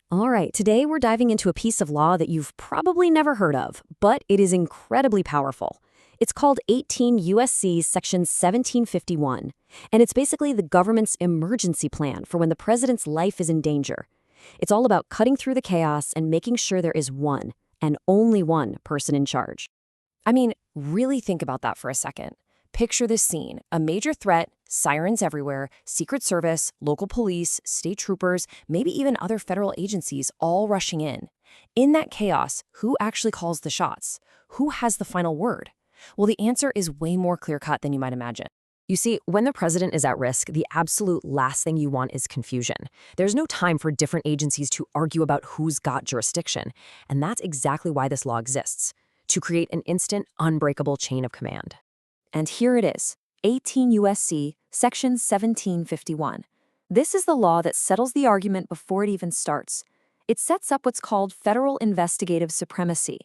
All right, today we're diving into a piece of law that you've probably never heard of, but it is incredibly powerful. It's called 18 U.S.C. Section 1751, and it's basically the government's emergency plan for when the president's life is in danger. It's all about cutting through the chaos and making sure there is one, and only one, person in charge. I mean, really think about that for a second. Picture this scene, a major threat, sirens everywhere, Secret Service, local police, state troopers, maybe even other federal agencies all rushing in. In that chaos, who actually calls the shots? Who has the final word? Well, the answer is way more clear-cut than you might imagine. You see, when the president is at risk, the absolute last thing you want is confusion. There's no time for different agencies to argue about who's got jurisdiction, and that's exactly why this law exists, to create an instant, unbreakable chain of command. And here it is, 18 U.S.C. Section 1751. This is the law that settles the argument before it even starts. It sets up what's called federal investigative supremacy.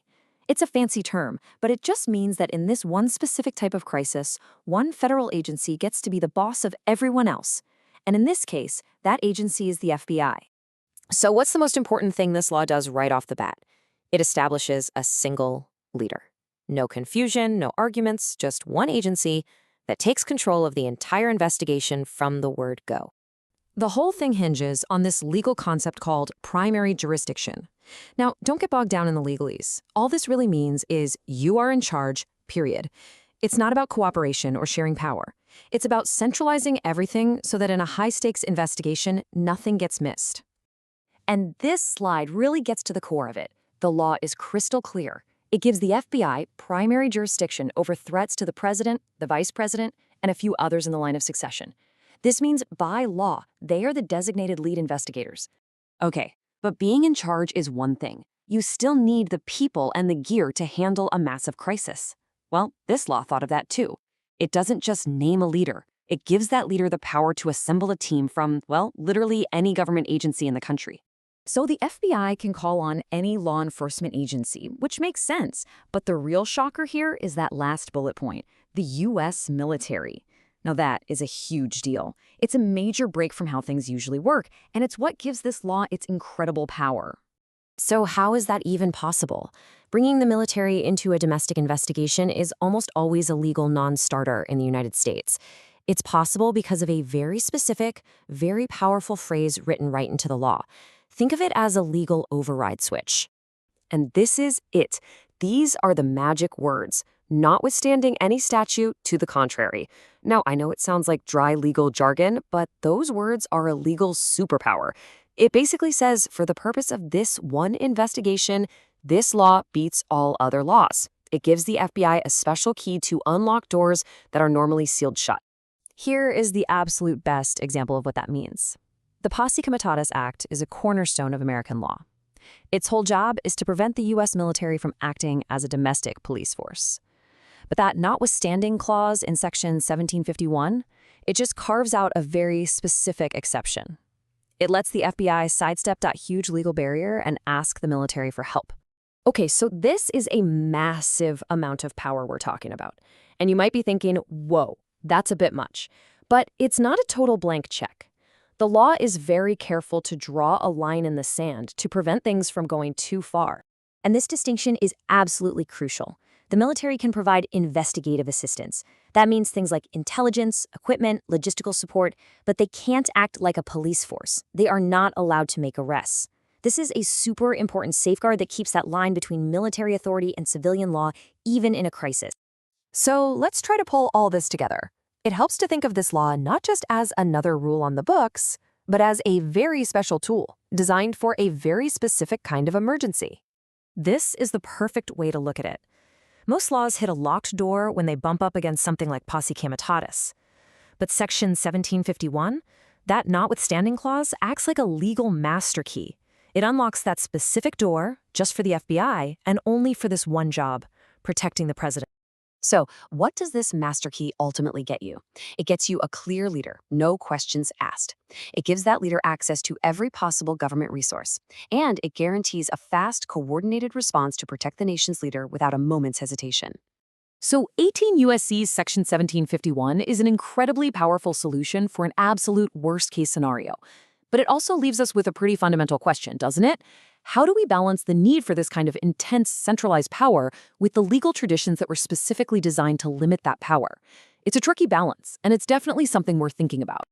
It's a fancy term, but it just means that in this one specific type of crisis, one federal agency gets to be the boss of everyone else. And in this case, that agency is the FBI. So what's the most important thing this law does right off the bat? It establishes a single leader. No confusion, no arguments, just one agency that takes control of the entire investigation from the word go. The whole thing hinges on this legal concept called primary jurisdiction. Now, don't get bogged down in the legalese. All this really means is you are in charge, period. It's not about cooperation or sharing power. It's about centralizing everything so that in a high-stakes investigation, nothing gets missed. And this slide really gets to the core of it. The law is crystal clear. It gives the FBI primary jurisdiction over threats to the president, the vice president, and a few others in the line of succession. This means, by law, they are the designated lead investigators. Okay, but being in charge is one thing. You still need the people and the gear to handle a massive crisis. Well, this law thought of that too. It doesn't just name a leader. It gives that leader the power to assemble a team from, well, literally any government agency in the country. So the FBI can call on any law enforcement agency, which makes sense. But the real shocker here is that last bullet point, the U.S. military. Now that is a huge deal. It's a major break from how things usually work, and it's what gives this law its incredible power. So how is that even possible? Bringing the military into a domestic investigation is almost always a legal non-starter in the United States. It's possible because of a very specific, very powerful phrase written right into the law. Think of it as a legal override switch. And this is it. These are the magic words, notwithstanding any statute to the contrary. Now, I know it sounds like dry legal jargon, but those words are a legal superpower. It basically says, for the purpose of this one investigation, this law beats all other laws. It gives the FBI a special key to unlock doors that are normally sealed shut. Here is the absolute best example of what that means. The Posse Comitatus Act is a cornerstone of American law. Its whole job is to prevent the U.S. military from acting as a domestic police force. But that notwithstanding clause in Section 1751, it just carves out a very specific exception. It lets the FBI sidestep that huge legal barrier and ask the military for help. Okay, so this is a massive amount of power we're talking about. And you might be thinking, whoa, that's a bit much. But it's not a total blank check. The law is very careful to draw a line in the sand to prevent things from going too far. And this distinction is absolutely crucial. The military can provide investigative assistance. That means things like intelligence, equipment, logistical support, but they can't act like a police force. They are not allowed to make arrests. This is a super important safeguard that keeps that line between military authority and civilian law, even in a crisis. So let's try to pull all this together. It helps to think of this law not just as another rule on the books, but as a very special tool designed for a very specific kind of emergency. This is the perfect way to look at it. Most laws hit a locked door when they bump up against something like Posse Comitatus. But Section 1751, that notwithstanding clause, acts like a legal master key. It unlocks that specific door just for the FBI and only for this one job, protecting the president. So, what does this master key ultimately get you? It gets you a clear leader, no questions asked. It gives that leader access to every possible government resource. And it guarantees a fast, coordinated response to protect the nation's leader without a moment's hesitation. So 18 U.S.C. Section 1751 is an incredibly powerful solution for an absolute worst-case scenario. But it also leaves us with a pretty fundamental question, doesn't it? How do we balance the need for this kind of intense, centralized power with the legal traditions that were specifically designed to limit that power? It's a tricky balance, and it's definitely something we're thinking about.